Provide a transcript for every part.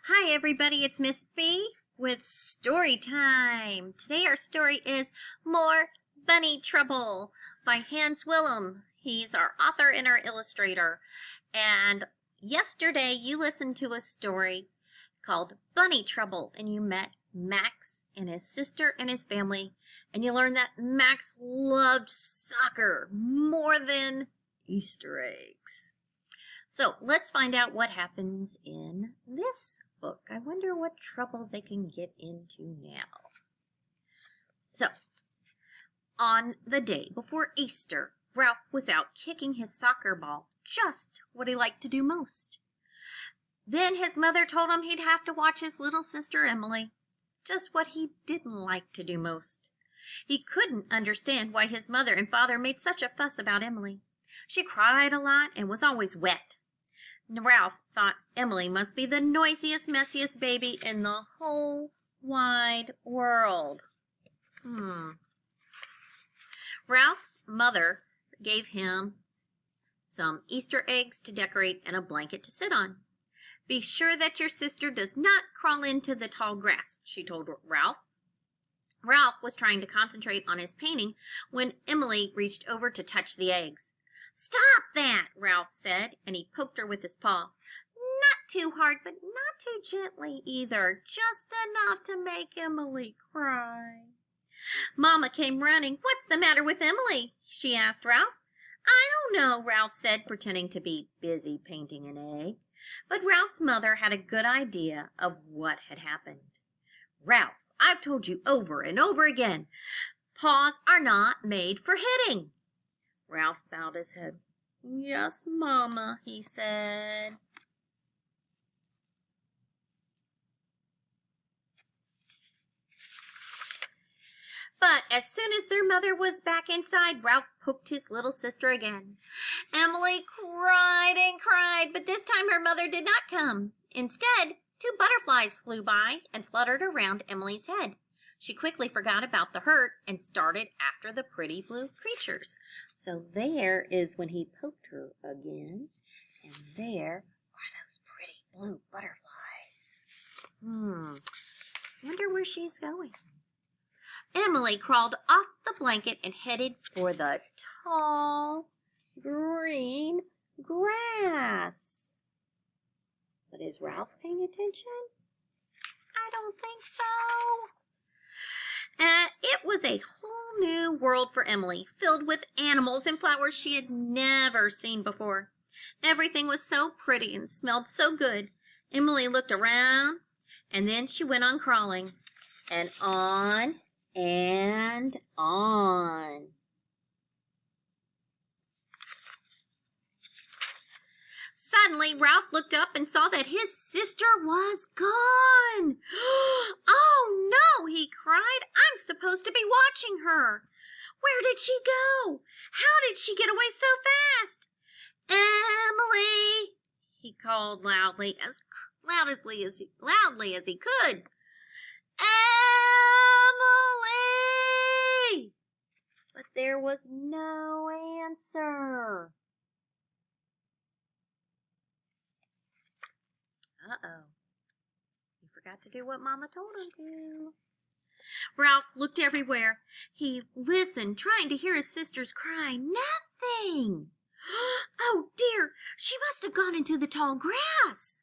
Hi, everybody. It's Miss B with Story Time. Today, our story is More Bunny Trouble by Hans Willem. He's our author and our illustrator. And yesterday, you listened to a story called Bunny Trouble, and you met Max and his sister and his family, and you learned that Max loved soccer more than Easter eggs. So let's find out what happens in this book. I wonder what trouble they can get into now. So, on the day before Easter, Ralph was out kicking his soccer ball, just what he liked to do most. Then his mother told him he'd have to watch his little sister Emily, just what he didn't like to do most. He couldn't understand why his mother and father made such a fuss about Emily. She cried a lot and was always wet. Ralph thought Emily must be the noisiest, messiest baby in the whole wide world. Ralph's mother gave him some Easter eggs to decorate and a blanket to sit on. Be sure that your sister does not crawl into the tall grass, she told Ralph. Ralph was trying to concentrate on his painting when Emily reached over to touch the eggs. "Stop that," Ralph said, and he poked her with his paw. Not too hard, but not too gently either, just enough to make Emily cry. Mama came running. "What's the matter with Emily?" she asked Ralph. "I don't know," Ralph said, pretending to be busy painting an egg. But Ralph's mother had a good idea of what had happened. "Ralph, I've told you over and over again, paws are not made for hitting." Ralph bowed his head. "Yes, Mama," he said. But as soon as their mother was back inside, Ralph poked his little sister again. Emily cried and cried, but this time her mother did not come. Instead, 2 butterflies flew by and fluttered around Emily's head. She quickly forgot about the hurt and started after the pretty blue creatures. So there is when he poked her again, and there are those pretty blue butterflies. Wonder where she's going. Emily crawled off the blanket and headed for the tall, green grass. But is Ralph paying attention? I don't think so. It was a whole new world for Emily, filled with animals and flowers she had never seen before. Everything was so pretty and smelled so good. Emily looked around, and then she went on crawling, and on and on. Suddenly, Ralph looked up and saw that his sister was gone. "Oh, no," he cried. "I'm supposed to be watching her. Where did she go? How did she get away so fast?" "Emily," he called loudly as he could. "Emily!" But there was no answer. Uh-oh. He forgot to do what Mama told him to. Ralph looked everywhere. He listened, trying to hear his sister's cry. Nothing. Oh, dear. She must have gone into the tall grass.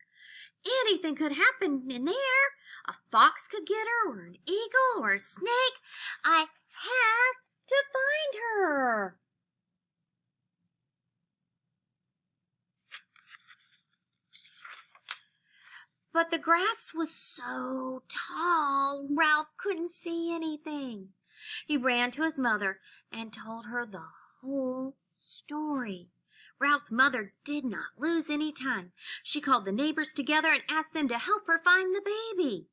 Anything could happen in there. A fox could get her, or an eagle, or a snake. I have to find her. But the grass was so tall, Ralph couldn't see anything. He ran to his mother and told her the whole story. Ralph's mother did not lose any time. She called the neighbors together and asked them to help her find the baby.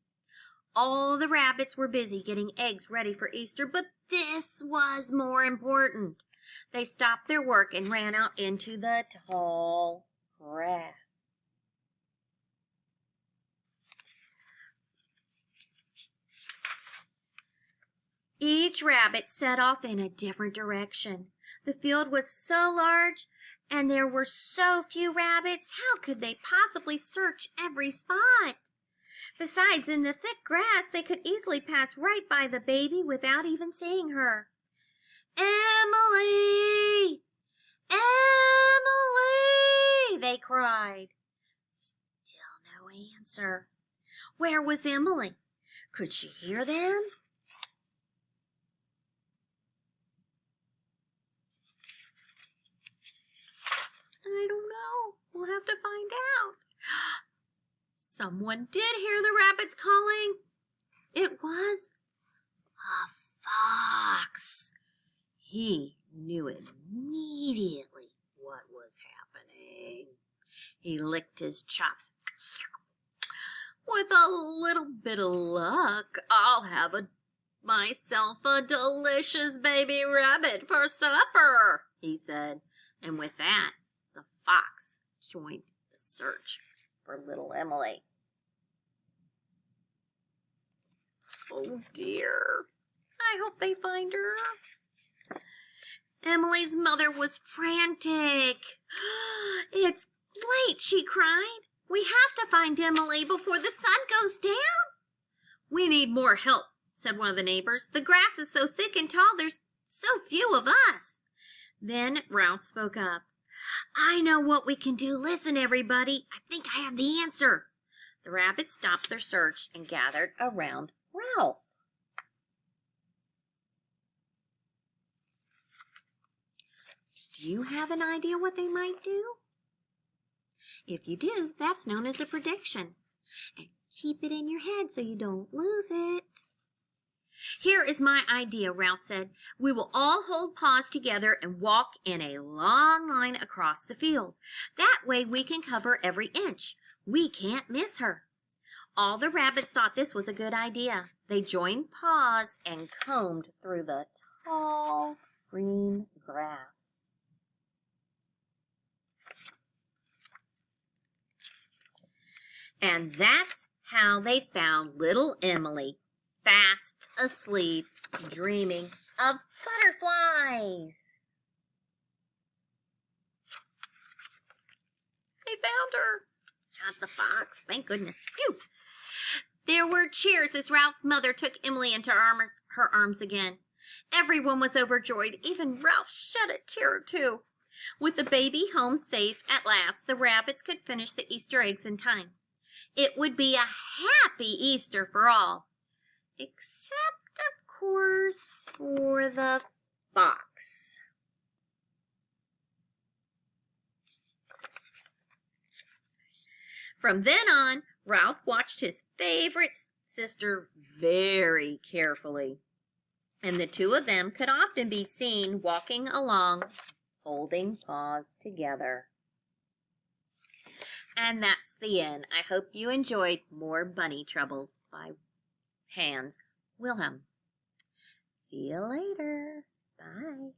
All the rabbits were busy getting eggs ready for Easter, but this was more important. They stopped their work and ran out into the tall grass. Each rabbit set off in a different direction. The field was so large and there were so few rabbits. How could they possibly search every spot? Besides, in the thick grass, they could easily pass right by the baby without even seeing her. Emily! Emily! They cried. Still no answer. Where was Emily? Could she hear them? I don't know. We'll have to find out. Someone did hear the rabbits calling. It was a fox. He knew immediately what was happening. He licked his chops. With a little bit of luck, I'll have myself a delicious baby rabbit for supper, he said. And with that, the fox joined the search for little Emily. Oh dear. I hope they find her. Emily's mother was frantic. It's late, she cried. We have to find Emily before the sun goes down. We need more help, said one of the neighbors. The grass is so thick and tall, there's so few of us. Then Ralph spoke up. I know what we can do. Listen, everybody. I think I have the answer. The rabbits stopped their search and gathered around Ralph. Do you have an idea what they might do? If you do, that's known as a prediction. And keep it in your head so you don't lose it. Here is my idea, Ralph said. We will all hold paws together and walk in a long line across the field. That way we can cover every inch. We can't miss her. All the rabbits thought this was a good idea. They joined paws and combed through the tall green grass. And that's how they found little Emily, fast asleep, dreaming of butterflies. They found her. Not the fox, thank goodness. Phew. There were cheers as Ralph's mother took Emily into her arms again. Everyone was overjoyed. Even Ralph shed a tear or two. With the baby home safe at last, the rabbits could finish the Easter eggs in time. It would be a happy Easter for all, except, of course, for the fox. From then on, Ralph watched his favorite sister very carefully, and the two of them could often be seen walking along, holding paws together. And that's the end. I hope you enjoyed More Bunny Troubles by Hans Wilhelm. See you later. Bye.